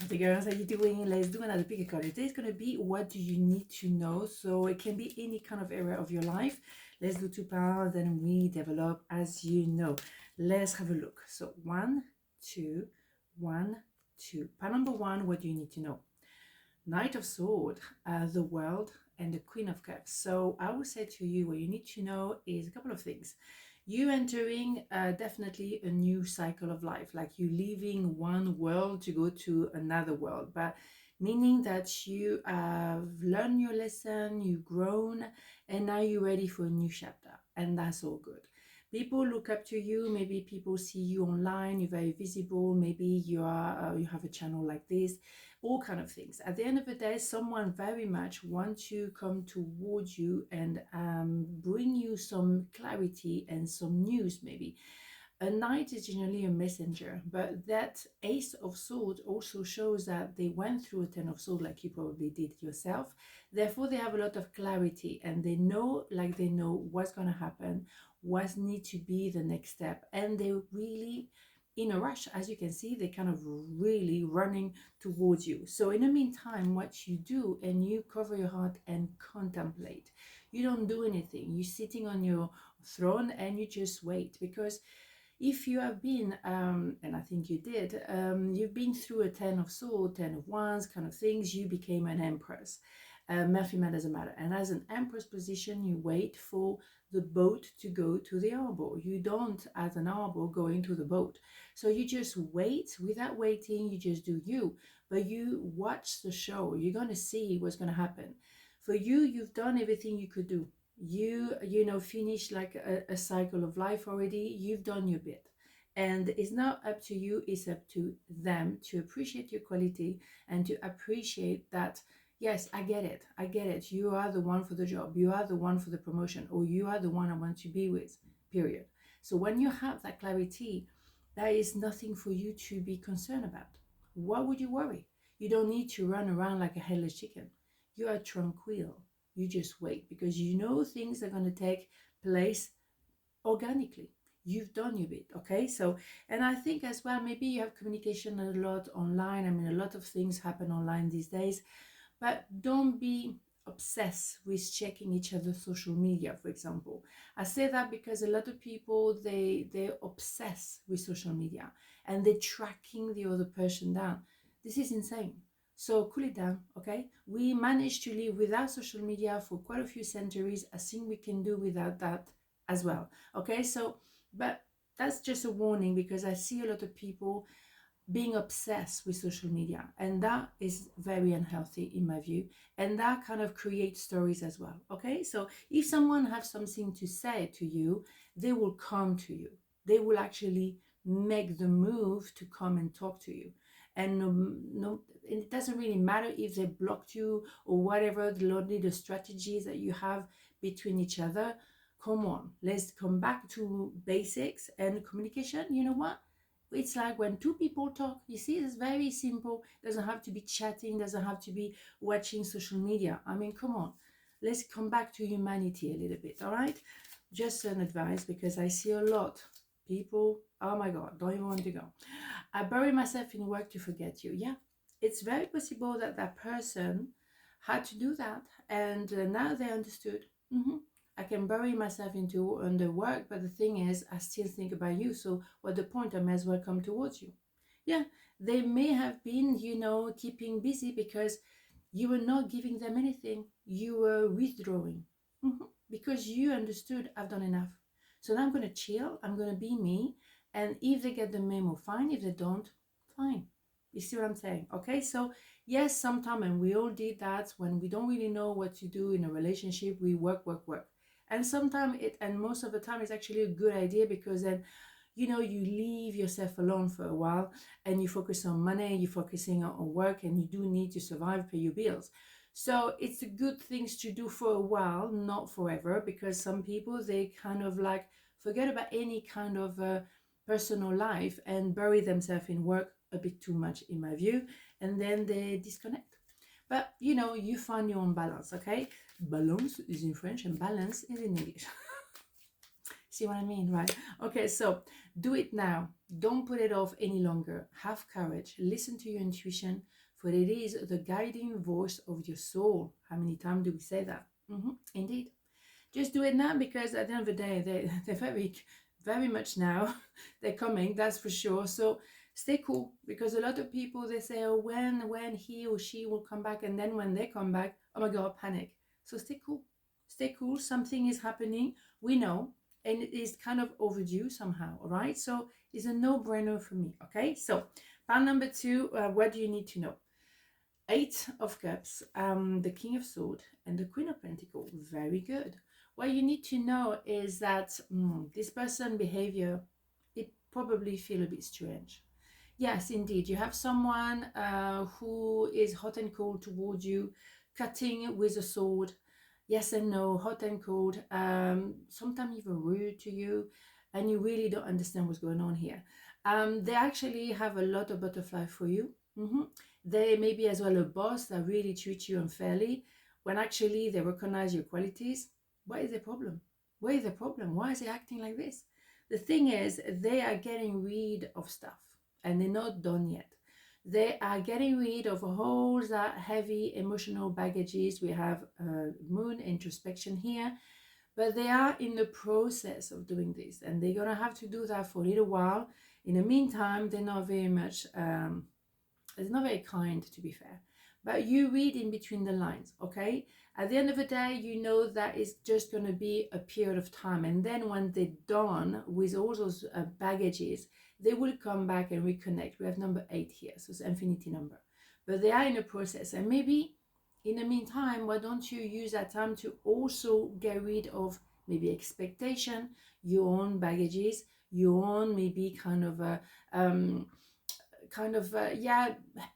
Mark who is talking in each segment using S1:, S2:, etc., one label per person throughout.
S1: The girls, how you doing? Let's do another pick a card. Today is going to be what do you need to know? So it can be any kind of area of your life. Let's do 2 piles, then we develop as you know. Let's have a look. So 1, 2, 1, 2. Pile number 1, what do you need to know? Knight of Sword, the World, and the Queen of Cups. So I would say to you, what you need to know is a couple of things. You entering definitely a new cycle of life, like you leaving one world to go to another world, but meaning that you have learned your lesson, you've grown, and now you're ready for a new chapter, and that's all good. People look up to you. Maybe people see you online. You're very visible. Maybe you are you have a channel like this. All kind of things. At the end of the day, someone very much wants to come towards you and bring you some clarity and some news. Maybe a knight is generally a messenger, but that Ace of Swords also shows that they went through a Ten of Swords, like you probably did yourself. Therefore, they have a lot of clarity, and they know, like they know what's going to happen, what needs to be the next step, and they really in a rush. As you can see, they kind of really running towards you. So in the meantime, what you do, and you cover your heart and contemplate. You don't do anything. You're sitting on your throne and you just wait, because if you have been, and I think you did, you've been through a Ten of Swords, Ten of Wands kind of things, you became an Empress. Male, female doesn't matter. And as an Empress position, you wait for the boat to go to the harbor. You don't, as an harbor, go into the boat. So you just wait. Without waiting, you just do you. But you watch the show. You're going to see what's going to happen. For you, you've done everything you could do. You know, finished like a cycle of life already. You've done your bit, and it's not up to you, it's up to them to appreciate your quality and to appreciate that, yes, I get it, you are the one for the job, you are the one for the promotion, or you are the one I want to be with, period. So when you have that clarity, there is nothing for you to be concerned about. What would you worry? You don't need to run around like a headless chicken. You are tranquil. You just wait, because you know things are going to take place organically. You've done your bit, okay? So, and I think as well, maybe you have communication a lot online. I mean, a lot of things happen online these days, but don't be obsessed with checking each other's social media, for example. I say that because a lot of people, they're obsessed with social media and they're tracking the other person down. This is insane. So cool it down, okay? We managed to live without social media for quite a few centuries. I think we can do without that as well, okay? So, but that's just a warning, because I see a lot of people being obsessed with social media, and that is very unhealthy in my view, and that kind of creates stories as well, okay? So if someone has something to say to you, they will come to you. They will actually make the move to come and talk to you. And no, it doesn't really matter if they blocked you or whatever, the strategies that you have between each other. Come on, let's come back to basics and communication. You know what? It's like when two people talk, you see, it's very simple. It doesn't have to be chatting, doesn't have to be watching social media. I mean, come on, let's come back to humanity a little bit, all right? Just an advice, because I see a lot people, oh my God, don't even want to go. I bury myself in work to forget you. Yeah, it's very possible that that person had to do that, and now they understood. I can bury myself under work, but the thing is, I still think about you. So what's the point? I may as well come towards you. Yeah, they may have been, you know, keeping busy because you were not giving them anything. You were withdrawing because you understood, I've done enough. So now I'm going to chill. I'm going to be me. And if they get the memo, fine. If they don't, fine. You see what I'm saying? Okay, so yes, sometimes, and we all did that, when we don't really know what to do in a relationship, we work. And sometimes and most of the time, it's actually a good idea, because then, you know, you leave yourself alone for a while and you focus on money, you're focusing on work, and you do need to survive, pay your bills. So it's a good things to do for a while, not forever, because some people, they kind of like forget about any kind of personal life and bury themselves in work a bit too much, in my view, and then they disconnect. But you know, you find your own balance, okay? Balance is in French and balance is in English. See what I mean, right? Okay, so do it now. Don't put it off any longer. Have courage. Listen to your intuition, for it is the guiding voice of your soul. How many times do we say that? Indeed. Just do it now, because at the end of the day, they're very, very much now. They're coming, that's for sure. So stay cool, because a lot of people, they say, oh, when he or she will come back, and then when they come back, oh my God, panic. So stay cool. Stay cool. Something is happening. We know, and it is kind of overdue somehow. All right. So it's a no-brainer for me. Okay. So part number 2, what do you need to know? 8 of Cups, the King of Swords, and the Queen of Pentacles. Very good. What you need to know is that this person's behavior, it probably feel a bit strange. Yes, indeed. You have someone who is hot and cold towards you, cutting with a sword. Yes and no, hot and cold, sometimes even rude to you, and you really don't understand what's going on here. They actually have a lot of butterfly for you. They may be as well a boss that really treats you unfairly, when actually they recognize your qualities. What is the problem? What is the problem? Why is he acting like this? The thing is, they are getting rid of stuff, and they're not done yet. They are getting rid of all that heavy emotional baggages. We have moon introspection here, but they are in the process of doing this, and they're gonna have to do that for a little while. In the meantime, they're not very much it's not very kind, to be fair, but you read in between the lines. Okay, at the end of the day, you know that it's just going to be a period of time, and then when they're done with all those baggages, they will come back and reconnect. We have number 8 here, so it's infinity number, but they are in a process. And maybe in the meantime, why don't you use that time to also get rid of maybe expectation, your own baggages, your own maybe kind of a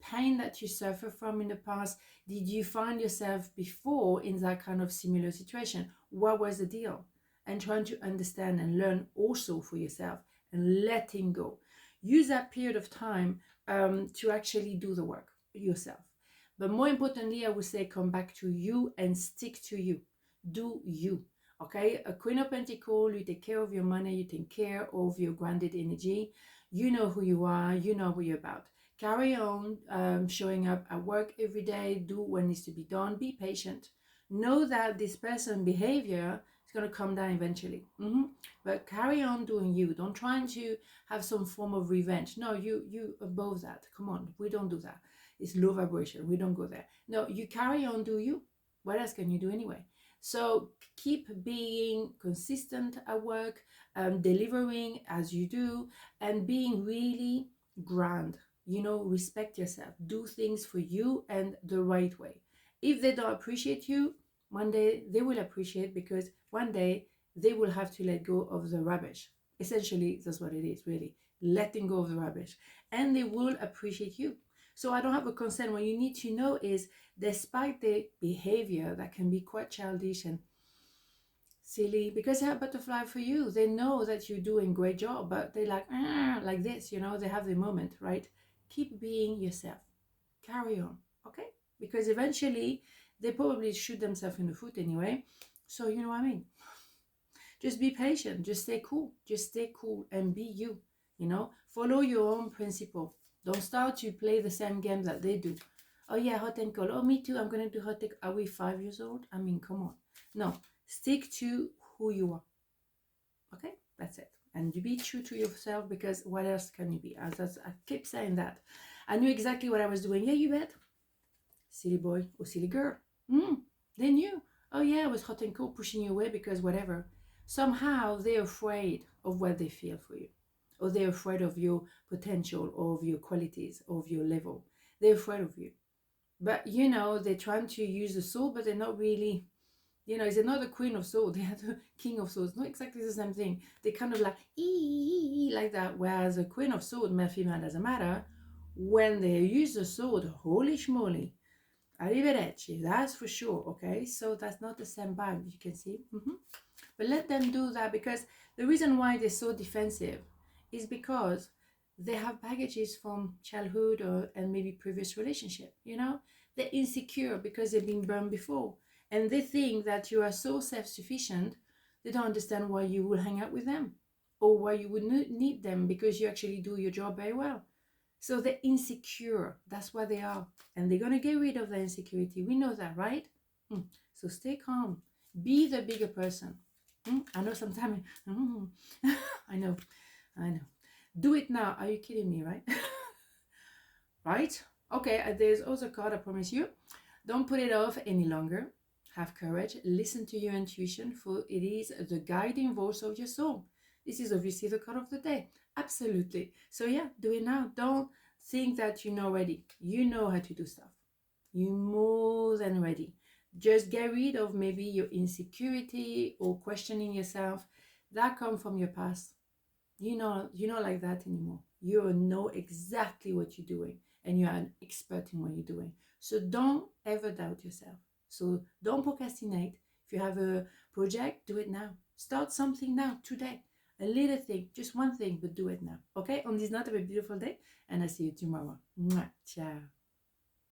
S1: pain that you suffer from in the past. Did you find yourself before in that kind of similar situation? What was the deal? And trying to understand and learn also for yourself, and letting go. Use that period of time to actually do the work yourself. But more importantly, I would say come back to you and stick to you. Do you. Okay, a Queen of Pentacles, you take care of your money, you take care of your grounded energy. You know who you are, you know what you're about. Carry on showing up at work every day, do what needs to be done, be patient. Know that this person's behavior is going to come down eventually. But carry on doing you. Don't try to have some form of revenge. No, you above that. Come on, we don't do that. It's low vibration. We don't go there. No, you carry on, do you. What else can you do anyway? So keep being consistent at work, delivering as you do, and being really grand. You know, respect yourself. Do things for you and the right way. If they don't appreciate you, one day they will appreciate, because one day they will have to let go of the rubbish. Essentially, that's what it is, really. Letting go of the rubbish. And they will appreciate you. So I don't have a concern. What you need to know is, despite the behavior that can be quite childish and silly, because they have butterfly for you, they know that you're doing a great job, but they like this, you know, they have the moment, right? Keep being yourself. Carry on, okay? Because eventually they probably shoot themselves in the foot anyway. So you know what I mean? Just be patient. Just stay cool. Just stay cool and be you, you know? Follow your own principle. Don't start to play the same game that they do. Oh yeah, hot and cold. Oh, me too. I'm going to do hot and cold. Are we 5 years old? I mean, come on. No, stick to who you are. Okay, that's it. And you be true to yourself, because what else can you be? I keep saying that. I knew exactly what I was doing. Yeah, you bet. Silly boy or silly girl. They knew. Oh yeah, I was hot and cold, pushing you away because whatever. Somehow they're afraid of what they feel for you. Or they're afraid of your potential, or of your qualities, or of your level. They're afraid of you. But, you know, they're trying to use the sword, but they're not really, you know, they're not the Queen of Swords. They are the King of Swords. Not exactly the same thing. They kind of like, like that. Whereas a Queen of Swords, male, female, doesn't matter. When they use the sword, holy schmoly. Arrivederci, that's for sure, okay? So that's not the same vibe, you can see. But let them do that, because the reason why they're so defensive is because they have baggages from childhood and maybe previous relationship, you know? They're insecure because they've been burned before. And they think that you are so self-sufficient, they don't understand why you will hang out with them. or why you would need them, because you actually do your job very well. So they're insecure. That's what they are. And they're going to get rid of their insecurity. We know that, right? So stay calm. Be the bigger person. I know sometimes, I know. Do it now. Are you kidding me, right? Right? Okay, there's also a card, I promise you. Don't put it off any longer. Have courage. Listen to your intuition, for it is the guiding voice of your soul. This is obviously the card of the day. Absolutely. So yeah, do it now. Don't think that you know already. You know how to do stuff. You're more than ready. Just get rid of maybe your insecurity or questioning yourself. That comes from your past. You're not like that anymore. You know exactly what you're doing, and you are an expert in what you're doing. So don't ever doubt yourself. So don't procrastinate. If you have a project, do it now. Start something now, today. A little thing, just one thing, but do it now. Okay? On this note, have a beautiful day, and I'll see you tomorrow. Mwah. Ciao.